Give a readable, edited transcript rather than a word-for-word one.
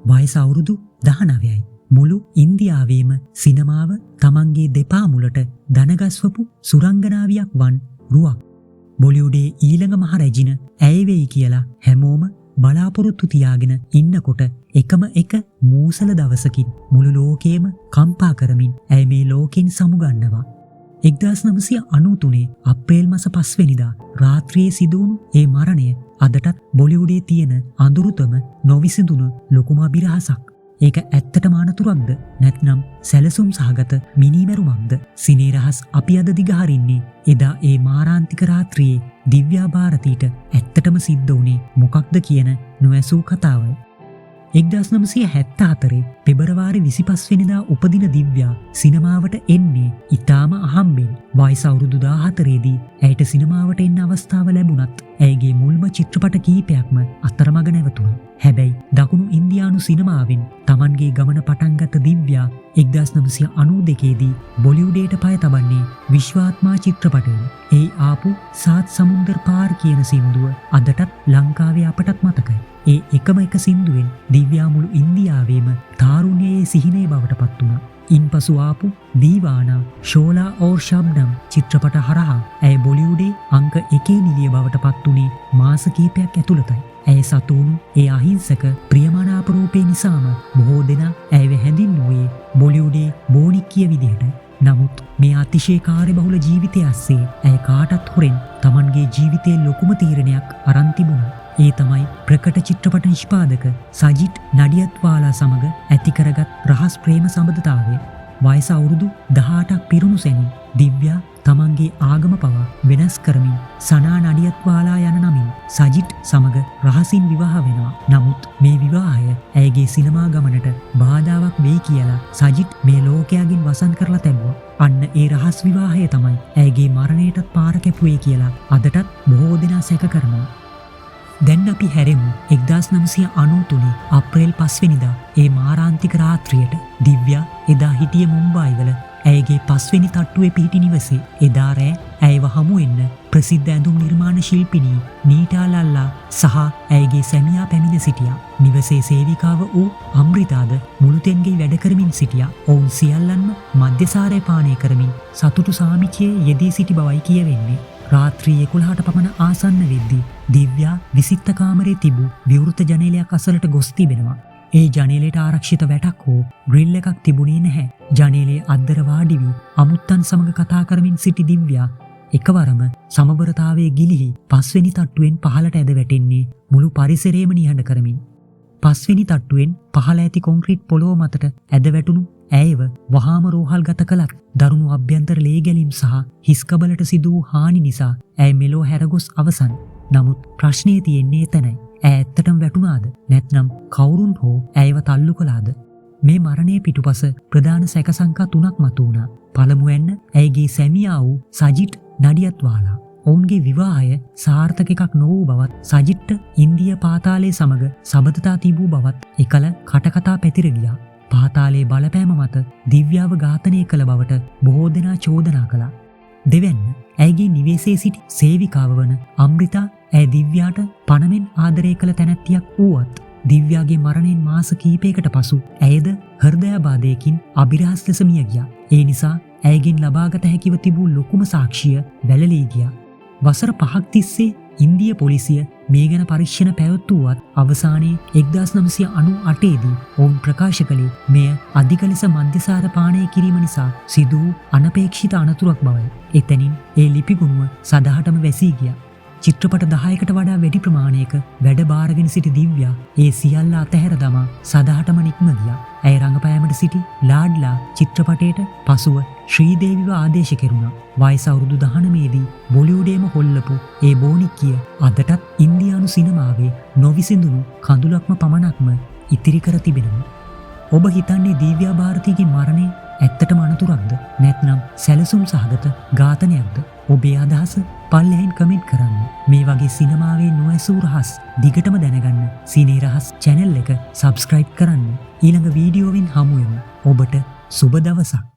වයස අවුරුදු 19යි. මුළු ඉන්දියාවේම සිනමාව තමන්ගේ දෙපා මුලට දනගස්වපු සුරංගනාවියක් වන් රුවක්. බොලිවුඩේ ඊළඟ මහ රැජින ඇය වෙයි කියලා හැමෝම බලාපොරොත්තු තියාගෙන ඉන්නකොට එකම එක මූසල දවසකින් මුළු ලෝකේම කම්පා කරමින් ඇය මේ ලෝකෙන් සමුගන්නවා. 1993 අප්‍රේල් මාස 5 වෙනිදා රාත්‍රියේ සිදුවුණු ඒ මරණය අදටත් බොලිවුඩේ තියෙන අඳුරුතම නොවිසඳුණු ලොකුම අභිරහසක්. ඒක ඇත්තටම අනතුරක්ද නැත්නම් සැලසුම් සහගත මිනිමැරුමක්ද? සිනේ රහස් අපි අද දිගහරින්නේ එදා ඒ මාරාන්තික රාත්‍රියේ දිව්‍යා භාරතීට ඇත්තටම සිද්ධ වුණේ මොකක්ද කියන නොඇසූ කතාවයි. 1974 පෙබරවාරි 25 වෙනිදා උපදින දිව්‍යා සිනමාවට එන්නේ ඉතාම අහම්බෙන්. වයස අවුරුදු 14 දී ඇයට සිනමාවට එන්න අවස්ථාව ලැබුණත් ඇයගේ මුල්ම චිත්‍රපට කීපයක්ම අතරමඟ නැවතුණා. හැබැයි දකුණු ඉන්දියානු සිනමාවෙන් තමන්ගේ ගමන පටන්ගත් දිව්‍යා 1992 දී බොලිවුඩයට පය තබන්නේ විශ්වාත්මා චිත්‍රපටයෙන්. ඒ ආපු සාත් සමුන්දර් පාර් කියන සින්දුව අදටත් ලංකාවේ අපටත් මතකයි. ඒ එකම එක සින්දුවෙන් දිව්‍යා මුළු ඉන්දියාවේම තාරුණ්‍යයේ සිහිනේ බවට පත් වුණා. ඉන්පසු ආපු දීවානා, ශෝලා ඖර් ශබ්නම් චිත්‍රපට හරහා ඇය බොලිවුඩේ අංක 1 නිලිය බවට පත් වුණේ මාස කිහිපයක් ඇතුළතයි. ඇය සතුණු ඒ අහිංසක ප්‍රියමනාප රූපේ නිසාම බොහෝ දෙනා ඇයව හැඳින්වුවේ බොලිවුඩේ බෝනික්කිය විදිහටයි. නමුත් මේ අතිශය කාර්යබහුල ජීවිතය ඇස්සේ ඇය කාටත් හොරෙන් තමන්ගේ ජීවිතයේ ලොකුම තීරණයක් අරන් තිබුණා. ඒ තමයි ප්‍රකට චිත්‍රපට නිෂ්පාදක සජිත් නඩියත්වාලා සමග ඇති කරගත් රහස් ප්‍රේම සම්බන්ධතාවය. වයස අවුරුදු 18ක් පිරුණු සැනින් දිව්‍යා තමන්ගේ ආගම පවා වෙනස් කරමින් සනා නඩියත්වාලා යන නමින් සජිත් සමග රහසින් විවාහ වෙනවා. නමුත් මේ විවාහය ඇයගේ සිනමා ගමනට බාධාවක් වෙයි කියලා සජිත් මේ ලෝකයාගෙන් වසන් කරලා තැබුවා. අන්න ඒ රහස් විවාහය තමයි ඇයගේ මරණයටත් පාර කැපුවේ කියලා අදටත් බොහෝ දෙනා සැක කරනවා. දැන් අපි හැරෙමු 1993 අප්‍රේල් 5 වෙනිදා ඒ මාරාන්තික රාත්‍රියට. දිව්‍යා එදා හිටිය මුම්බායි වල ඇයගේ 5 වෙනි තට්ටුවේ පිහිටි නිවසේ. එදා රෑ ඇයව හමු වෙන්න ප්‍රසිද්ධ ඇඳුම් නිර්මාණ ශිල්පිනී නීටා ලල්ලා සහ ඇයගේ සැමියා පැමිණ සිටියා. නිවසේ සේවිකාව වූ අම්රිතාද මුළුතෙන්ගේ වැඩ කරමින් සිටියා. ඔවුන් සියල්ලන්ම මද්‍යසාරය පානය කරමින් සතුටු සාමිචියේ යෙදී සිටි බවයි කියවෙන්නේ. රාත්‍රී 11ට පමණ ආසන්න වෙද්දී දිව්‍යා විසිත්ත කාමරේ තිබූ විවෘත ජනේලයක් අසලට ගොස් තිබෙනවා. ඒ ජනේලයට ආරක්ෂිත වැටක් හෝ ග්‍රිල් එකක් තිබුණේ නැහැ. ජනේලයේ අද්දර වාඩි වී අමුත්තන් සමග කතා කරමින් සිටි දිව්‍යා එකවරම සමබරතාවයේ ගිලිහි 5 වෙනි තට්ටුවෙන් පහළට ඇද වැටෙන්නේ මුළු පරිසරයම නිහඬ කරමින්. 5 වෙනි තට්ටුවෙන් පහළ ඇති කොන්ක්‍රීට් පොළොව මතට ඇද වැටුණු ඇයව වහාම රෝහල්ගත කළත් දරුණු අභ්‍යන්තර ලේ ගැලීම් සහ හිස්කබලට සිදු වූ හානි නිසා ඇය මෙලෝ හැරගොස් අවසන්. නමුත් ප්‍රශ්නය තියෙන්නේ එතනයි. ඇය ඇත්තටම වැටුණාද? නැත්නම් කවුරුන් හෝ ඇයව තල්ලු කළාද? මේ මරණයේ පිටුපස ප්‍රධාන සැකසංකා 3ක් මතුවුණා. පළමුවෙන්න ඇයගේ සැමියා වූ සජිත් නඩියත්වාලා. ඔවුන්ගේ විවාහය සාර්ථක එකක් නොවූ බවත් සජිත්ට ඉන්දිය පාතාලයේ සමග සබඳතා තිබූ බවත් එකල කටකතා පැතිර ගියා. පාතාලයේ බලපෑම මත දිව්‍යාව ඝාතනය කළ බවට බොහෝ දෙනා චෝදනා කළා. දෙවැන්න ඇයගේ නිවසේ සිටි සේවිකාව වන අම්රිතා ඇය දිව්‍යාට පණමෙන් ආදරය කළ තැනැත්තියක් වූවත් දිව්‍යාගේ මරණයෙන් මාස කිහිපයකට පසු ඇයද හෘදයාබාධයකින් අභිරහස් ලෙස මිය ගියා. ඒ නිසා ඇයගෙන් ලබාගත හැකිව තිබූ ලොකුම සාක්ෂිය වැළලී ගියා. වසර 5ක් තිස්සේ ඉන්දිය පොලිසිය මේ ගැන පරීක්ෂණ පැවැත්වුවත් අවසානයේ 1998 දී ඔවුන් ප්‍රකාශ කළේ මෙය අධික ලෙස මද්‍යසාර පානය කිරීම නිසා සිදු වූ අනපේක්ෂිත අනතුරක් බවයි. එතනින් ඒ ලිපිගුණුව සදහටම වැසී ගියා. චිත්‍රපට 10කට වඩා වැඩි ප්‍රමාණයක වැඩ බාරගෙන සිටි දිව්‍යා ඒ සියල්ල අතහැර දමා සදහටම නික්ම ගියා. ඇය රංගපෑමට සිටි ලාඩ්ලා චිත්‍රපටයට පසුව ශ්‍රීදේවිව ආදේශ කෙරුණා. වයස අවුරුදු 19 දී බොලිවුඩේම හොල්ලපු ඒ බෝනික්කිය අදටත් ඉන්දියානු සිනමාවේ නොවිසඳුණු කඳුලක්ම පමණක්ම ඉතිරි කර තිබෙනවා. ඔබ හිතන්නේ දිව්‍යා භාරතීගේ මරණය ඇත්තටම අනතුරක්ද? නැත්නම් සැලසුම් සහගත ඝාතනයක්ද? ඔබේ අදහස පල්ලෙහෙන් කමෙන්ට් කරන්න. මේ වගේ සිනමාවේ නොඇසූ රහස් දිගටම දැනගන්න සිනේ රහස් channel එක subscribe කරන්න. ඊළඟ වීඩියෝවෙන් හමු වෙමු. ඔබට සුබ දවසක්.